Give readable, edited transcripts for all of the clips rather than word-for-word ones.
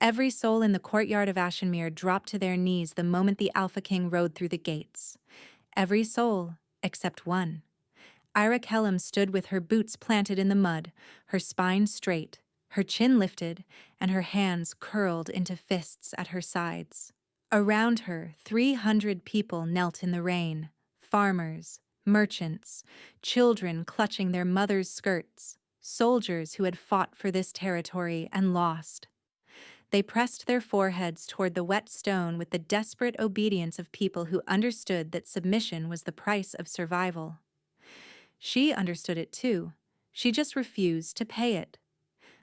Every soul in the courtyard of Ashenmere dropped to their knees the moment the Alpha King rode through the gates. Every soul, except one. Eira Kellam stood with her boots planted in the mud, her spine straight, her chin lifted, and her hands curled into fists at her sides. Around her, 300 people knelt in the rain, farmers, merchants, children clutching their mothers' skirts, soldiers who had fought for this territory and lost. They pressed their foreheads toward the wet stone with the desperate obedience of people who understood that submission was the price of survival. She understood it too. She just refused to pay it.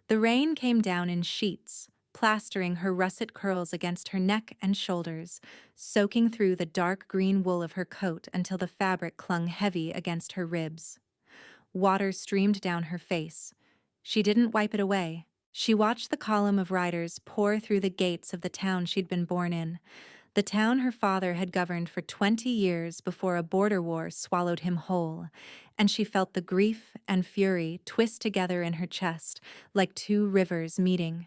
The rain came down in sheets, plastering her russet curls against her neck and shoulders, soaking through the dark green wool of her coat until the fabric clung heavy against her ribs. Water streamed down her face. She didn't wipe it away. She watched the column of riders pour through the gates of the town she'd been born in, the town her father had governed for 20 years before a border war swallowed him whole, and she felt the grief and fury twist together in her chest like two rivers meeting.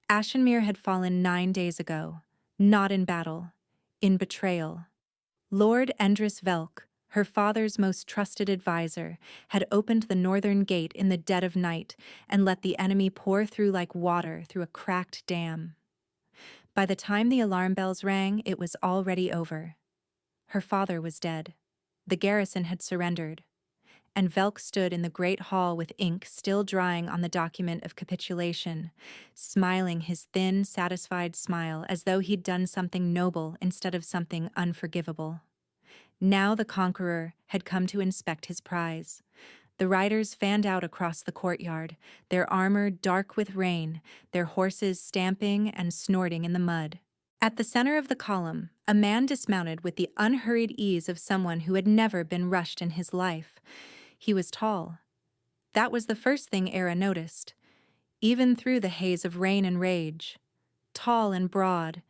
Ashenmere had fallen 9 days ago, not in battle, in betrayal. Lord Endris Velk, her father's most trusted advisor, had opened the northern gate in the dead of night and let the enemy pour through like water through a cracked dam. By the time the alarm bells rang, it was already over. Her father was dead. The garrison had surrendered. And Velk stood in the great hall with ink still drying on the document of capitulation, smiling his thin, satisfied smile as though he'd done something noble instead of something unforgivable. Now the conqueror had come to inspect his prize. The riders fanned out across the courtyard, their armor dark with rain, their horses stamping and snorting in the mud. At the center of the column, a man dismounted with the unhurried ease of someone who had never been rushed in his life. He was tall. That was the first thing Eira noticed, even through the haze of rain and rage. Tall and broad,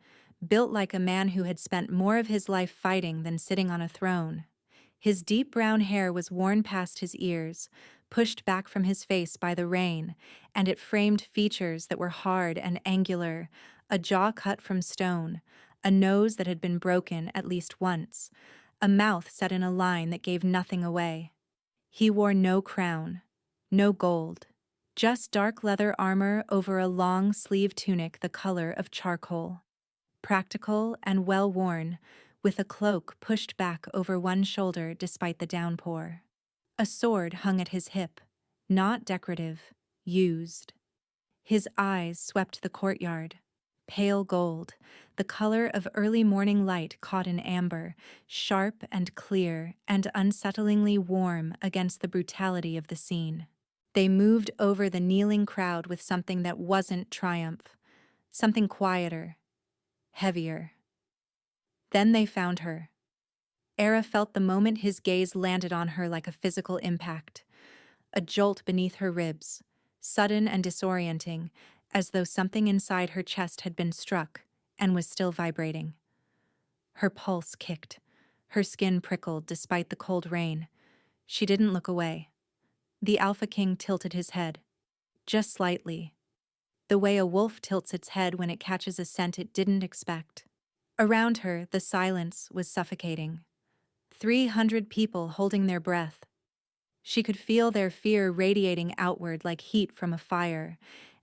built like a man who had spent more of his life fighting than sitting on a throne. His deep brown hair was worn past his ears, pushed back from his face by the rain, and it framed features that were hard and angular, a jaw cut from stone, a nose that had been broken at least once, a mouth set in a line that gave nothing away. He wore no crown, no gold, just dark leather armor over a long-sleeved tunic the color of charcoal. Practical and well-worn, with a cloak pushed back over one shoulder despite the downpour. A sword hung at his hip, not decorative, used. His eyes swept the courtyard, pale gold, the color of early morning light caught in amber, sharp and clear and unsettlingly warm against the brutality of the scene. They moved over the kneeling crowd with something that wasn't triumph, something quieter, heavier. Then they found her. Eira felt the moment his gaze landed on her like a physical impact. A jolt beneath her ribs, sudden and disorienting, as though something inside her chest had been struck and was still vibrating. Her pulse kicked. Her skin prickled despite the cold rain. She didn't look away. The Alpha King tilted his head, just slightly, the way a wolf tilts its head when it catches a scent it didn't expect. Around her, the silence was suffocating. 300 people holding their breath. She could feel their fear radiating outward like heat from a fire,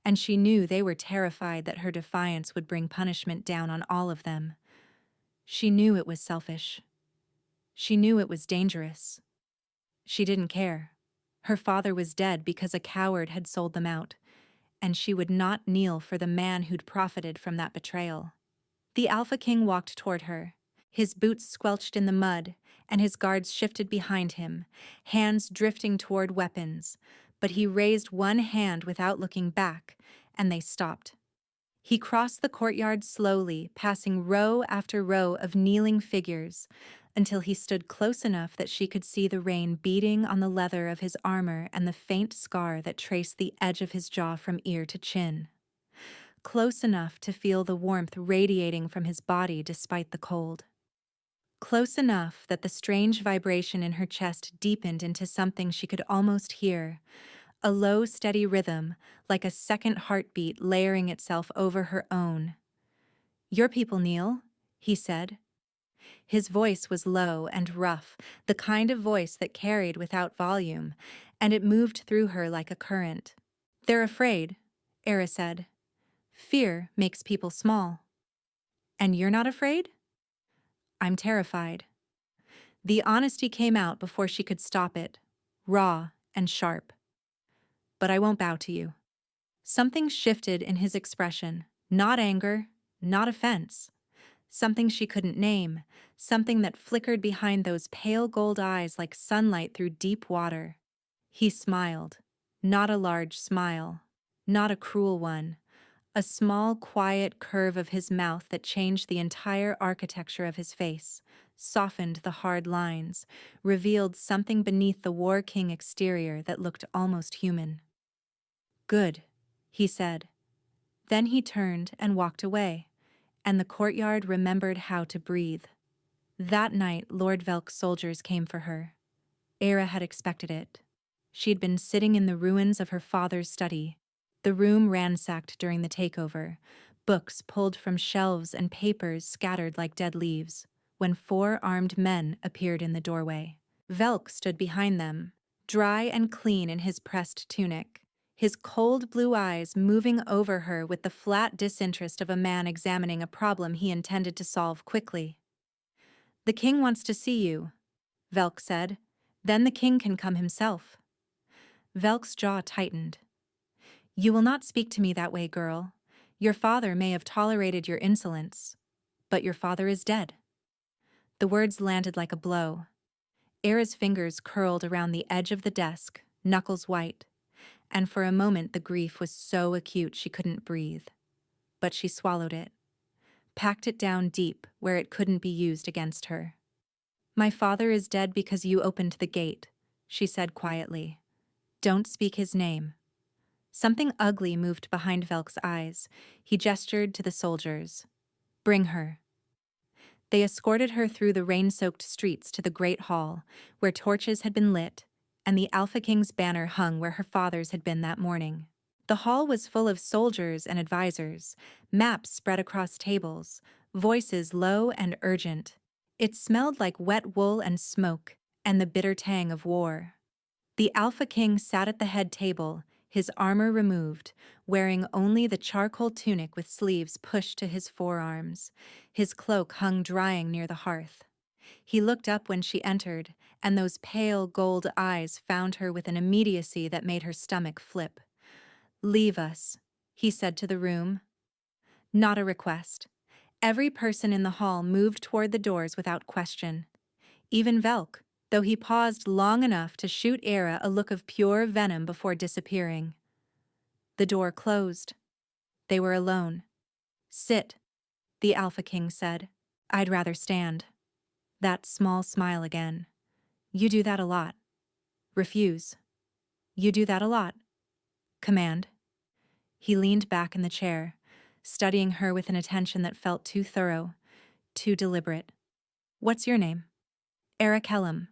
and she knew they were terrified that her defiance would bring punishment down on all of them. She knew it was selfish. She knew it was dangerous. She didn't care. Her father was dead because a coward had sold them out, and she would not kneel for the man who'd profited from that betrayal. The Alpha King walked toward her. His boots squelched in the mud, and his guards shifted behind him, hands drifting toward weapons, but he raised one hand without looking back, and they stopped. He crossed the courtyard slowly, passing row after row of kneeling figures, until he stood close enough that she could see the rain beating on the leather of his armor and the faint scar that traced the edge of his jaw from ear to chin. Close enough to feel the warmth radiating from his body despite the cold. Close enough that the strange vibration in her chest deepened into something she could almost hear, a low, steady rhythm, like a second heartbeat layering itself over her own. "Your people kneel," he said. His voice was low and rough, the kind of voice that carried without volume, and it moved through her like a current. "They're afraid," Eira said. "Fear makes people small." "And you're not afraid?" "I'm terrified." The honesty came out before she could stop it, raw and sharp. "But I won't bow to you." Something shifted in his expression, not anger, not offense. Something she couldn't name, something that flickered behind those pale gold eyes like sunlight through deep water. He smiled, not a large smile, not a cruel one, a small, quiet curve of his mouth that changed the entire architecture of his face, softened the hard lines, revealed something beneath the War King exterior that looked almost human. "Good," he said. Then he turned and walked away, and the courtyard remembered how to breathe. That night, Lord Velk's soldiers came for her. Eira had expected it. She'd been sitting in the ruins of her father's study, the room ransacked during the takeover, books pulled from shelves and papers scattered like dead leaves, when 4 armed men appeared in the doorway. Velk stood behind them, dry and clean in his pressed tunic, his cold blue eyes moving over her with the flat disinterest of a man examining a problem he intended to solve quickly. "The king wants to see you," Velk said. "Then the king can come himself." Velk's jaw tightened. "You will not speak to me that way, girl. Your father may have tolerated your insolence, but your father is dead." The words landed like a blow. Eira's fingers curled around the edge of the desk, knuckles white, and for a moment the grief was so acute she couldn't breathe. But she swallowed it, packed it down deep where it couldn't be used against her. "My father is dead because you opened the gate," she said quietly. "Don't speak his name." Something ugly moved behind Velk's eyes. He gestured to the soldiers. "Bring her." They escorted her through the rain-soaked streets to the great hall, where torches had been lit, and the Alpha King's banner hung where her father's had been that morning. The hall was full of soldiers and advisors, maps spread across tables, voices low and urgent. It smelled like wet wool and smoke, and the bitter tang of war. The Alpha King sat at the head table, his armor removed, wearing only the charcoal tunic with sleeves pushed to his forearms. His cloak hung drying near the hearth. He looked up when she entered, and those pale gold eyes found her with an immediacy that made her stomach flip. "Leave us," he said to the room. Not a request. Every person in the hall moved toward the doors without question. Even Velk, though he paused long enough to shoot Eira a look of pure venom before disappearing. The door closed. They were alone. "Sit," the Alpha King said. "I'd rather stand." That small smile again. "You do that a lot." "Refuse." "You do that a lot." "Command." He leaned back in the chair, studying her with an attention that felt too thorough, too deliberate. "What's your name?" "Eira Kellam."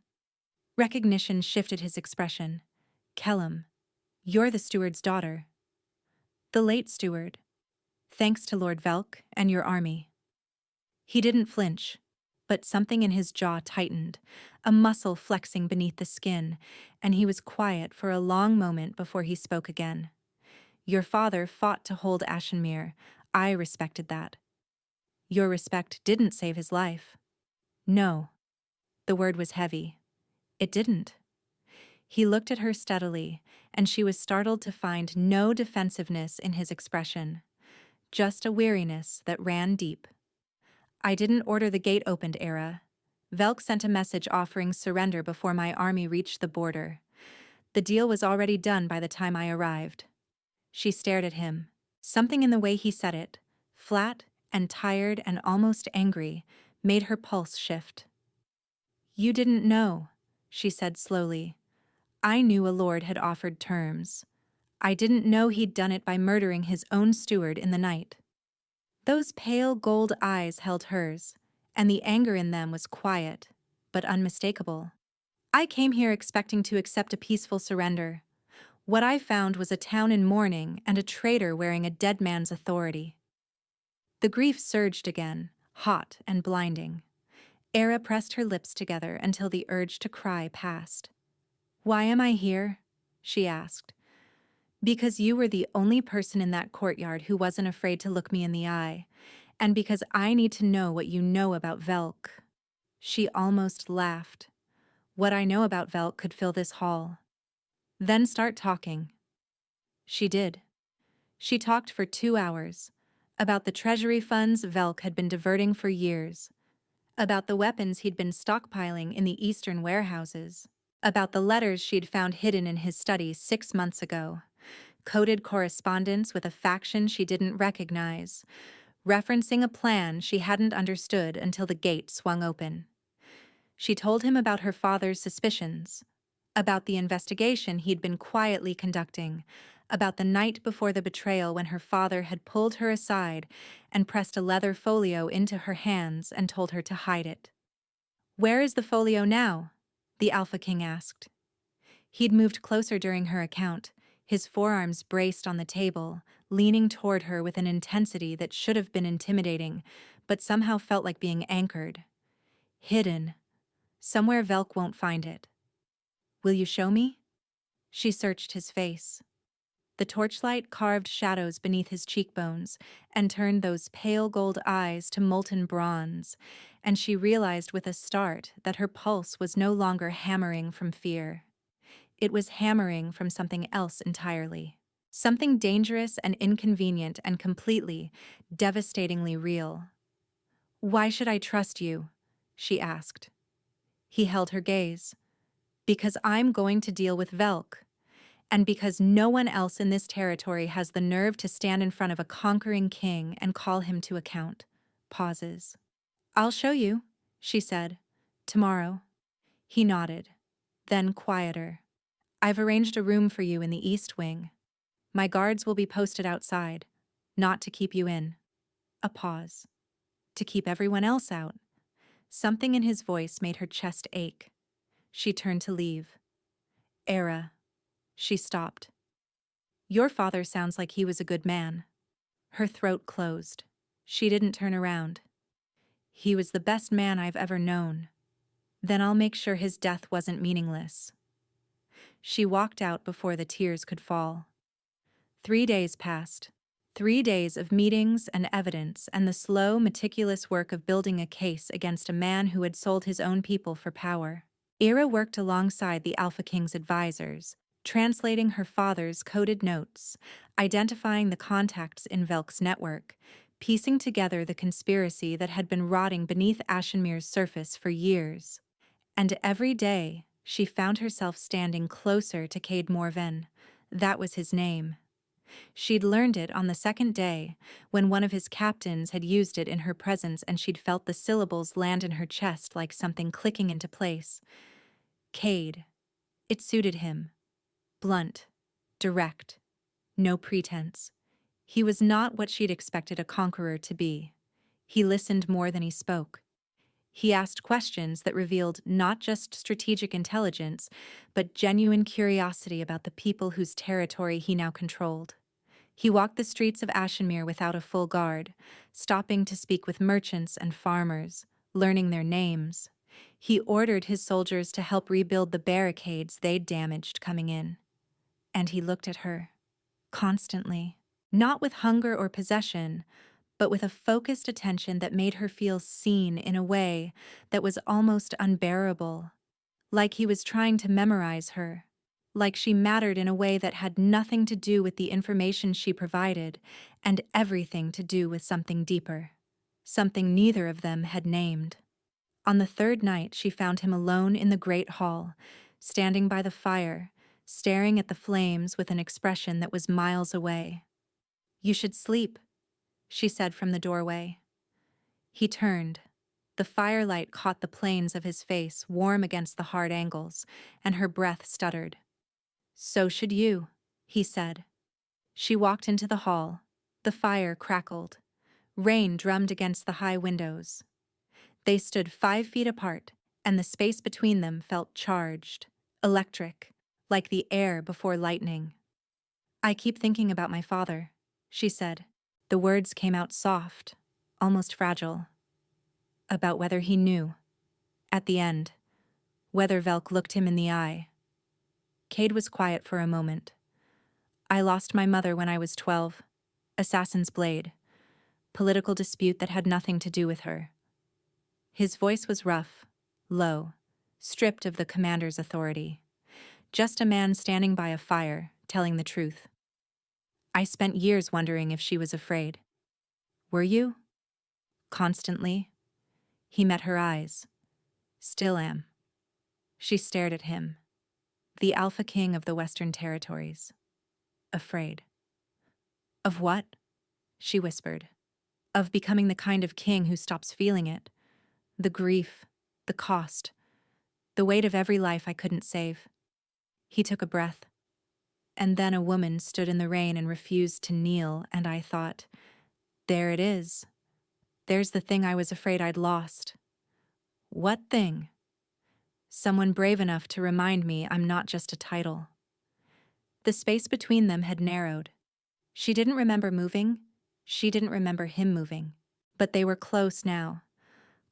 Recognition shifted his expression. "Kellam, you're the steward's daughter." "The late steward. Thanks to Lord Velk and your army." He didn't flinch, but something in his jaw tightened, a muscle flexing beneath the skin, and he was quiet for a long moment before he spoke again. "Your father fought to hold Ashenmere. I respected that." "Your respect didn't save his life." "No." The word was heavy. "It didn't." He looked at her steadily, and she was startled to find no defensiveness in his expression, just a weariness that ran deep. "I didn't order the gate opened, Eira. Velk sent a message offering surrender before my army reached the border. The deal was already done by the time I arrived." She stared at him. Something in the way he said it, flat and tired and almost angry, made her pulse shift. "You didn't know," she said slowly. "I knew a lord had offered terms. I didn't know he'd done it by murdering his own steward in the night." Those pale gold eyes held hers, and the anger in them was quiet, but unmistakable. "I came here expecting to accept a peaceful surrender. What I found was a town in mourning and a traitor wearing a dead man's authority. The grief surged again, hot and blinding. Eira pressed her lips together until the urge to cry passed. "Why am I here?" she asked. "Because you were the only person in that courtyard who wasn't afraid to look me in the eye, and because I need to know what you know about Velk." She almost laughed. What I know about Velk could fill this hall. Then start talking. She did. She talked for 2 hours. About the treasury funds Velk had been diverting for years. About the weapons he'd been stockpiling in the eastern warehouses. About the letters she'd found hidden in his study 6 months ago. Coded correspondence with a faction she didn't recognize. Referencing a plan she hadn't understood until the gate swung open. She told him about her father's suspicions, about the investigation he'd been quietly conducting, about the night before the betrayal when her father had pulled her aside and pressed a leather folio into her hands and told her to hide it. "Where is the folio now?" the Alpha King asked. He'd moved closer during her account, his forearms braced on the table, leaning toward her with an intensity that should have been intimidating, but somehow felt like being anchored. "Hidden. Somewhere Velk won't find it." "Will you show me?" She searched his face. The torchlight carved shadows beneath his cheekbones and turned those pale gold eyes to molten bronze, and she realized with a start that her pulse was no longer hammering from fear. It was hammering from something else entirely. Something dangerous and inconvenient and completely, devastatingly real. "Why should I trust you?" she asked. He held her gaze. "Because I'm going to deal with Velk. And because no one else in this territory has the nerve to stand in front of a conquering king and call him to account." Pauses. "I'll show you," she said. "Tomorrow." He nodded. Then quieter. "I've arranged a room for you in the East Wing. My guards will be posted outside, not to keep you in." A pause. "To keep everyone else out." Something in his voice made her chest ache. She turned to leave. "Eira." She stopped. "Your father sounds like he was a good man." Her throat closed. She didn't turn around. "He was the best man I've ever known. Then I'll make sure his death wasn't meaningless." She walked out before the tears could fall. 3 days passed. 3 days of meetings and evidence and the slow, meticulous work of building a case against a man who had sold his own people for power. Eira worked alongside the Alpha King's advisors, translating her father's coded notes, identifying the contacts in Velk's network, piecing together the conspiracy that had been rotting beneath Ashenmere's surface for years. And every day, she found herself standing closer to Cade Morven. That was his name. She'd learned it on the second day, when one of his captains had used it in her presence and she'd felt the syllables land in her chest like something clicking into place. Cade. It suited him. Blunt. Direct. No pretense. He was not what she'd expected a conqueror to be. He listened more than he spoke. He asked questions that revealed not just strategic intelligence, but genuine curiosity about the people whose territory he now controlled. He walked the streets of Ashenmere without a full guard, stopping to speak with merchants and farmers, learning their names. He ordered his soldiers to help rebuild the barricades they'd damaged coming in. And he looked at her. Constantly. Not with hunger or possession, but with a focused attention that made her feel seen in a way that was almost unbearable. Like he was trying to memorize her. Like she mattered in a way that had nothing to do with the information she provided, and everything to do with something deeper. Something neither of them had named. On the third night, she found him alone in the great hall, standing by the fire, staring at the flames with an expression that was miles away. "You should sleep," she said from the doorway. He turned. The firelight caught the planes of his face, warm against the hard angles, and her breath stuttered. "So should you," he said. She walked into the hall. The fire crackled. Rain drummed against the high windows. They stood 5 feet apart, and the space between them felt charged, electric, like the air before lightning. I keep thinking about my father, she said. The words came out soft, almost fragile. About whether he knew. At the end, whether Velk looked him in the eye. Cade was quiet for a moment. I lost my mother when I was 12. Assassin's blade. Political dispute that had nothing to do with her. His voice was rough, low, stripped of the commander's authority. Just a man standing by a fire, telling the truth. I spent years wondering if she was afraid. Were you? Constantly. He met her eyes. Still am. She stared at him. The Alpha King of the Western Territories. Afraid. Of what? She whispered. Of becoming the kind of king who stops feeling it. The grief, the cost, the weight of every life I couldn't save. He took a breath. And then a woman stood in the rain and refused to kneel, and I thought, there it is. There's the thing I was afraid I'd lost. What thing? Someone brave enough to remind me I'm not just a title. The space between them had narrowed. She didn't remember moving. She didn't remember him moving. But they were close now.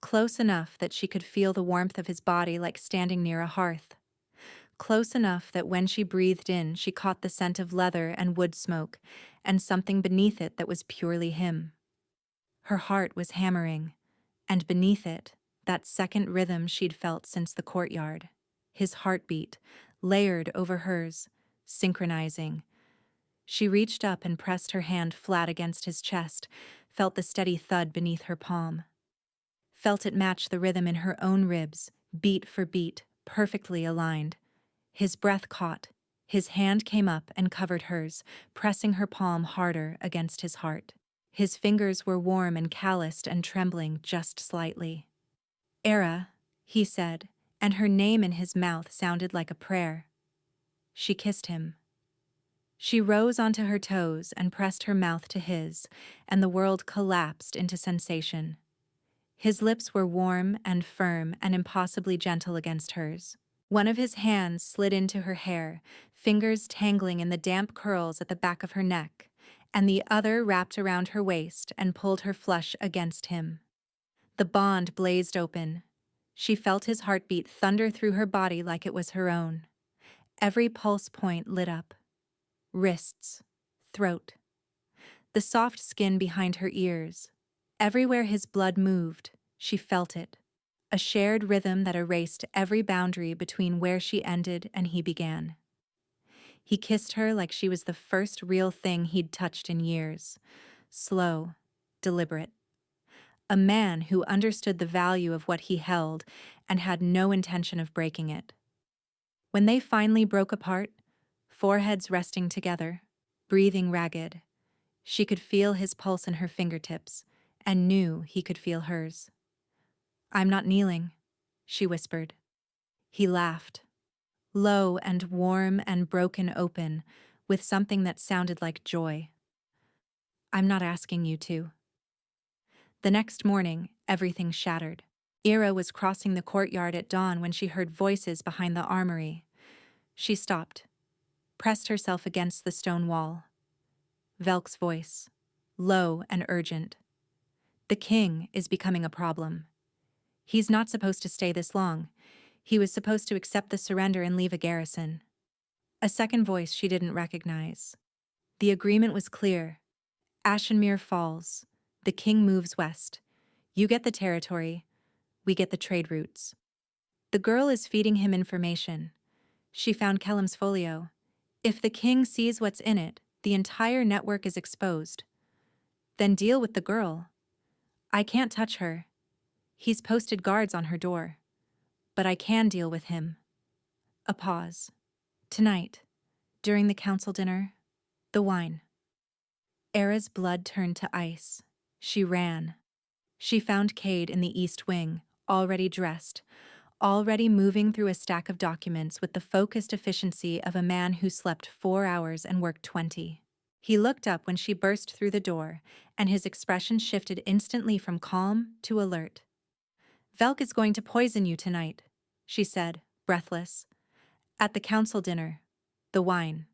Close enough that she could feel the warmth of his body like standing near a hearth. Close enough that when she breathed in, she caught the scent of leather and wood smoke, and something beneath it that was purely him. Her heart was hammering, and beneath it, that second rhythm she'd felt since the courtyard. His heartbeat, layered over hers, synchronizing. She reached up and pressed her hand flat against his chest, felt the steady thud beneath her palm. Felt it match the rhythm in her own ribs, beat for beat, perfectly aligned. His breath caught. His hand came up and covered hers, pressing her palm harder against his heart. His fingers were warm and calloused and trembling just slightly. Eira, he said, and her name in his mouth sounded like a prayer. She kissed him. She rose onto her toes and pressed her mouth to his, and the world collapsed into sensation. His lips were warm and firm and impossibly gentle against hers. One of his hands slid into her hair, fingers tangling in the damp curls at the back of her neck, and the other wrapped around her waist and pulled her flush against him. The bond blazed open. She felt his heartbeat thunder through her body like it was her own. Every pulse point lit up. Wrists, throat, the soft skin behind her ears. Everywhere his blood moved, she felt it. A shared rhythm that erased every boundary between where she ended and he began. He kissed her like she was the first real thing he'd touched in years. Slow, deliberate. A man who understood the value of what he held and had no intention of breaking it. When they finally broke apart, foreheads resting together, breathing ragged, she could feel his pulse in her fingertips and knew he could feel hers. "I'm not kneeling," she whispered. He laughed, low and warm and broken open, with something that sounded like joy. "I'm not asking you to." The next morning, everything shattered. Eira was crossing the courtyard at dawn when she heard voices behind the armory. She stopped, pressed herself against the stone wall. Velk's voice, low and urgent. "The king is becoming a problem. He's not supposed to stay this long. He was supposed to accept the surrender and leave a garrison." A second voice she didn't recognize. The agreement was clear. Ashenmere falls. The king moves west. You get the territory. We get the trade routes. The girl is feeding him information. She found Kellam's folio. If the king sees what's in it, the entire network is exposed. Then deal with the girl. I can't touch her. He's posted guards on her door. But I can deal with him. A pause. Tonight, during the council dinner, the wine. Eira's blood turned to ice. She ran. She found Cade in the east wing, already dressed, already moving through a stack of documents with the focused efficiency of a man who slept 4 hours and worked 20. He looked up when she burst through the door, and his expression shifted instantly from calm to alert. "Velk is going to poison you tonight," she said, breathless. "At the council dinner. The wine."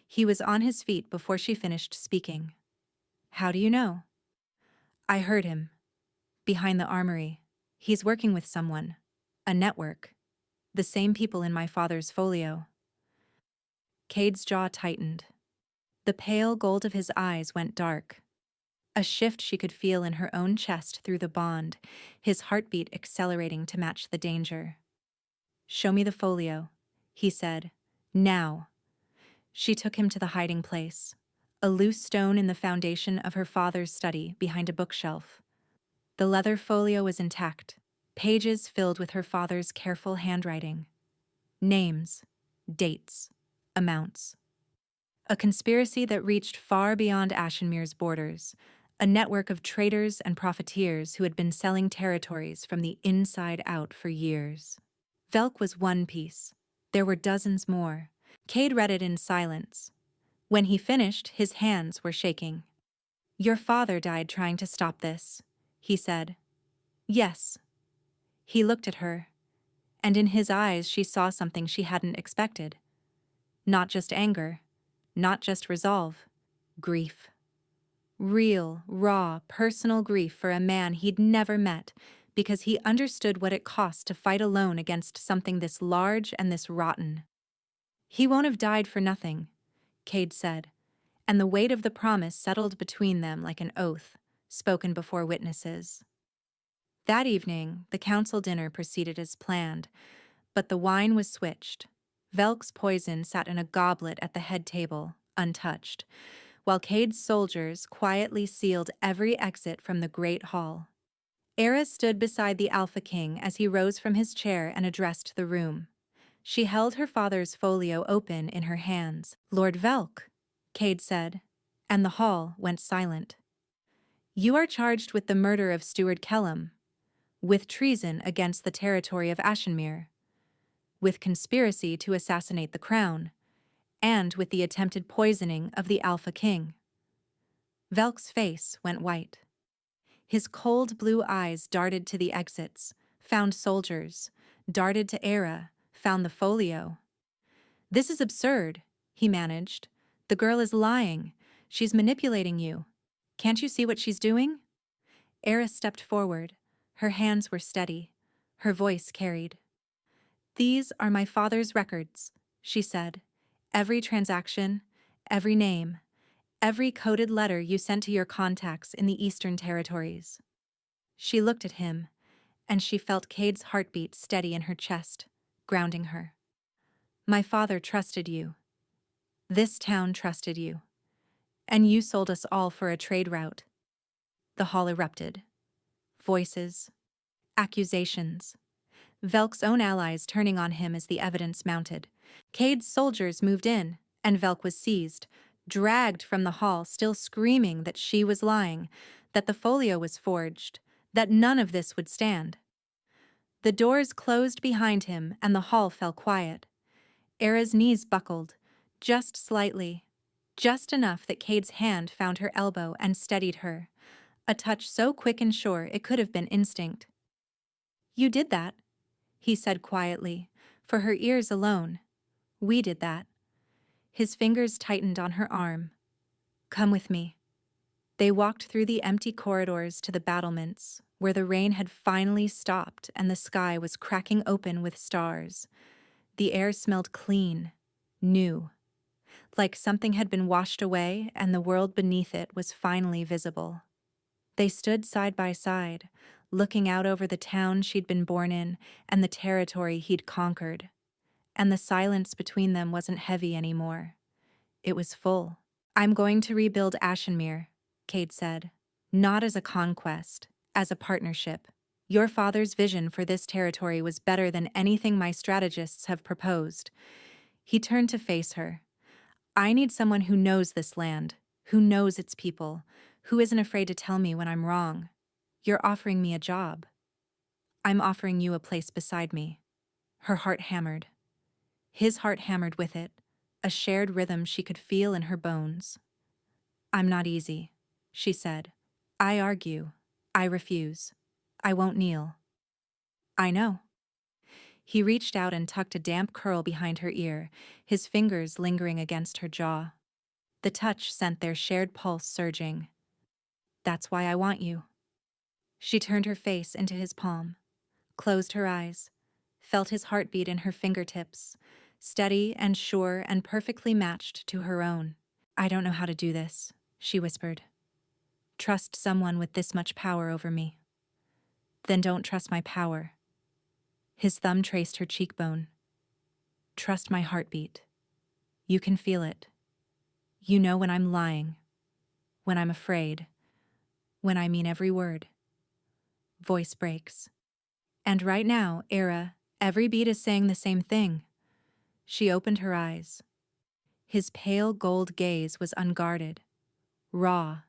He was on his feet before she finished speaking. How do you know? I heard him. Behind the armory. He's working with someone. A network. The same people in my father's folio. Cade's jaw tightened. The pale gold of his eyes went dark. A shift she could feel in her own chest through the bond, his heartbeat accelerating to match the danger. Show me the folio, he said. Now. She took him to the hiding place, a loose stone in the foundation of her father's study behind a bookshelf. The leather folio was intact, pages filled with her father's careful handwriting. Names, dates, amounts. A conspiracy that reached far beyond Ashenmere's borders, a network of traitors and profiteers who had been selling territories from the inside out for years. Velk was one piece. There were dozens more. Cade read it in silence. When he finished, his hands were shaking. Your father died trying to stop this, he said. Yes. He looked at her, and in his eyes she saw something she hadn't expected. Not just anger, not just resolve, grief. Real, raw, personal grief for a man he'd never met, because he understood what it cost to fight alone against something this large and this rotten. He won't have died for nothing, Cade said, and the weight of the promise settled between them like an oath, spoken before witnesses. That evening, the council dinner proceeded as planned, but the wine was switched. Velk's poison sat in a goblet at the head table, untouched, while Cade's soldiers quietly sealed every exit from the great hall. Eira stood beside the Alpha King as he rose from his chair and addressed the room. She held her father's folio open in her hands. Lord Velk, Cade said, and the hall went silent. You are charged with the murder of Steward Kellam, with treason against the territory of Ashenmere, with conspiracy to assassinate the crown, and with the attempted poisoning of the Alpha King. Velk's face went white. His cold blue eyes darted to the exits, found soldiers, darted to Eira, found the folio. This is absurd, he managed. The girl is lying. She's manipulating you. Can't you see what she's doing? Eira stepped forward. Her hands were steady. Her voice carried. These are my father's records, she said. Every transaction, every name, every coded letter you sent to your contacts in the Eastern Territories. She looked at him, and she felt Cade's heartbeat steady in her chest, grounding her. My father trusted you. This town trusted you. And you sold us all for a trade route. The hall erupted. Voices. Accusations. Velk's own allies turning on him as the evidence mounted. Cade's soldiers moved in, and Velk was seized, dragged from the hall, still screaming that she was lying, that the folio was forged, that none of this would stand. The doors closed behind him, and the hall fell quiet. Eira's knees buckled, just slightly, just enough that Cade's hand found her elbow and steadied her, a touch so quick and sure it could have been instinct. You did that, he said quietly, for her ears alone. We did that. His fingers tightened on her arm. Come with me. They walked through the empty corridors to the battlements, where the rain had finally stopped and the sky was cracking open with stars. The air smelled clean, new, like something had been washed away and the world beneath it was finally visible. They stood side by side, looking out over the town she'd been born in and the territory he'd conquered. And the silence between them wasn't heavy anymore. It was full. I'm going to rebuild Ashenmere, Cade said. Not as a conquest, as a partnership. Your father's vision for this territory was better than anything my strategists have proposed. He turned to face her. I need someone who knows this land, who knows its people, who isn't afraid to tell me when I'm wrong. You're offering me a job. I'm offering you a place beside me. Her heart hammered. His heart hammered with it, a shared rhythm she could feel in her bones. I'm not easy, she said. I argue. I refuse. I won't kneel. I know. He reached out and tucked a damp curl behind her ear, his fingers lingering against her jaw. The touch sent their shared pulse surging. "That's why I want you." She turned her face into his palm, closed her eyes, felt his heartbeat in her fingertips, steady and sure and perfectly matched to her own. "I don't know how to do this," she whispered. "Trust someone with this much power over me." "Then don't trust my power." His thumb traced her cheekbone. "Trust my heartbeat. You can feel it. You know when I'm lying, when I'm afraid, when I mean every word." Voice breaks. "And right now, Eira, every beat is saying the same thing." She opened her eyes. His pale gold gaze was unguarded, raw.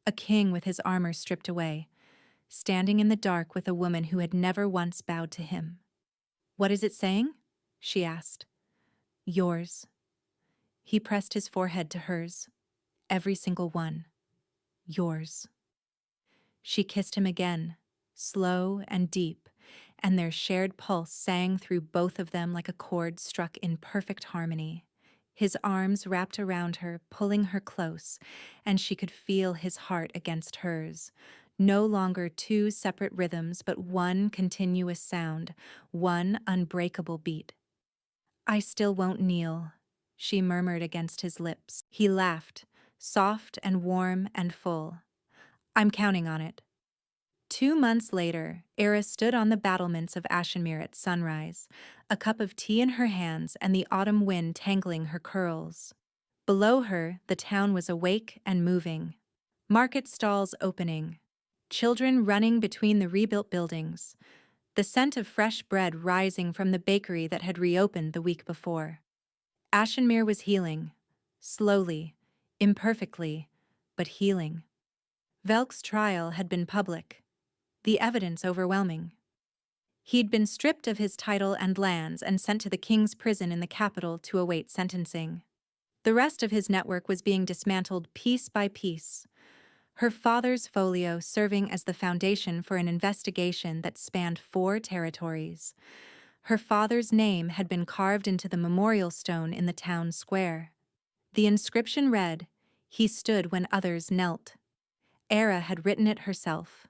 A king with his armor stripped away, standing in the dark with a woman who had never once bowed to him. "What is it saying?" she asked. "Yours." He pressed his forehead to hers. "Every single one. Yours." She kissed him again, slow and deep, and their shared pulse sang through both of them like a chord struck in perfect harmony. His arms wrapped around her, pulling her close, and she could feel his heart against hers. No longer two separate rhythms, but one continuous sound, one unbreakable beat. "I still won't kneel," she murmured against his lips. He laughed, soft and warm and full. "I'm counting on it." 2 months later, Eira stood on the battlements of Ashenmere at sunrise, a cup of tea in her hands and the autumn wind tangling her curls. Below her, the town was awake and moving. Market stalls opening, children running between the rebuilt buildings, the scent of fresh bread rising from the bakery that had reopened the week before. Ashenmere was healing, slowly, imperfectly, but healing. Velk's trial had been public, the evidence overwhelming. He'd been stripped of his title and lands and sent to the king's prison in the capital to await sentencing. The rest of his network was being dismantled piece by piece, her father's folio serving as the foundation for an investigation that spanned 4 territories. Her father's name had been carved into the memorial stone in the town square. The inscription read, "He stood when others knelt." Eira had written it herself.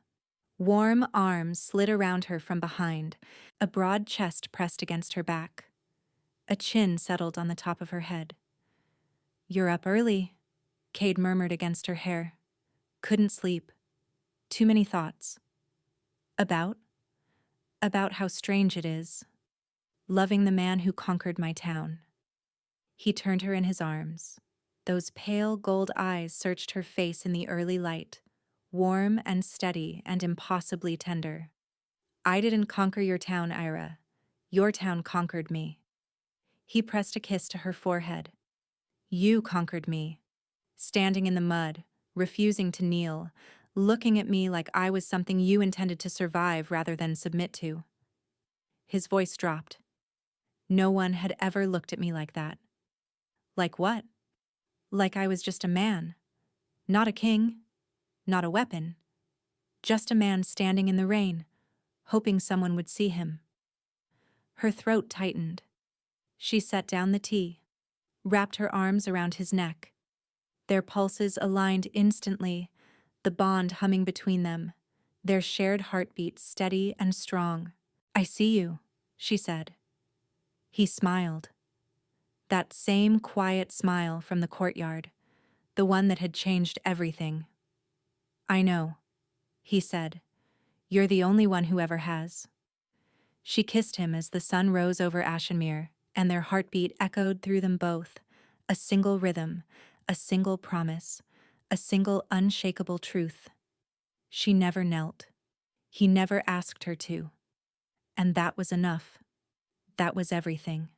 Warm arms slid around her from behind, a broad chest pressed against her back. A chin settled on the top of her head. "You're up early," Cade murmured against her hair. "Couldn't sleep. Too many thoughts." About? About how strange it is. Loving the man who conquered my town." He turned her in his arms. Those pale gold eyes searched her face in the early light, warm and steady and impossibly tender. "I didn't conquer your town, Eira. Your town conquered me." He pressed a kiss to her forehead. "You conquered me." Standing in the mud, refusing to kneel, looking at me like I was something you intended to survive rather than submit to. His voice dropped. "No one had ever looked at me like that." "Like what?" "Like I was just a man. Not a king. Not a weapon. Just a man standing in the rain, hoping someone would see him." Her throat tightened. She set down the tea, wrapped her arms around his neck. Their pulses aligned instantly, the bond humming between them, their shared heartbeat steady and strong. "I see you," she said. He smiled. That same quiet smile from the courtyard, the one that had changed everything. "I know," he said. "You're the only one who ever has." She kissed him as the sun rose over Ashenmere, and their heartbeat echoed through them both, a single rhythm, a single promise, a single unshakable truth. She never knelt. He never asked her to. And that was enough. That was everything.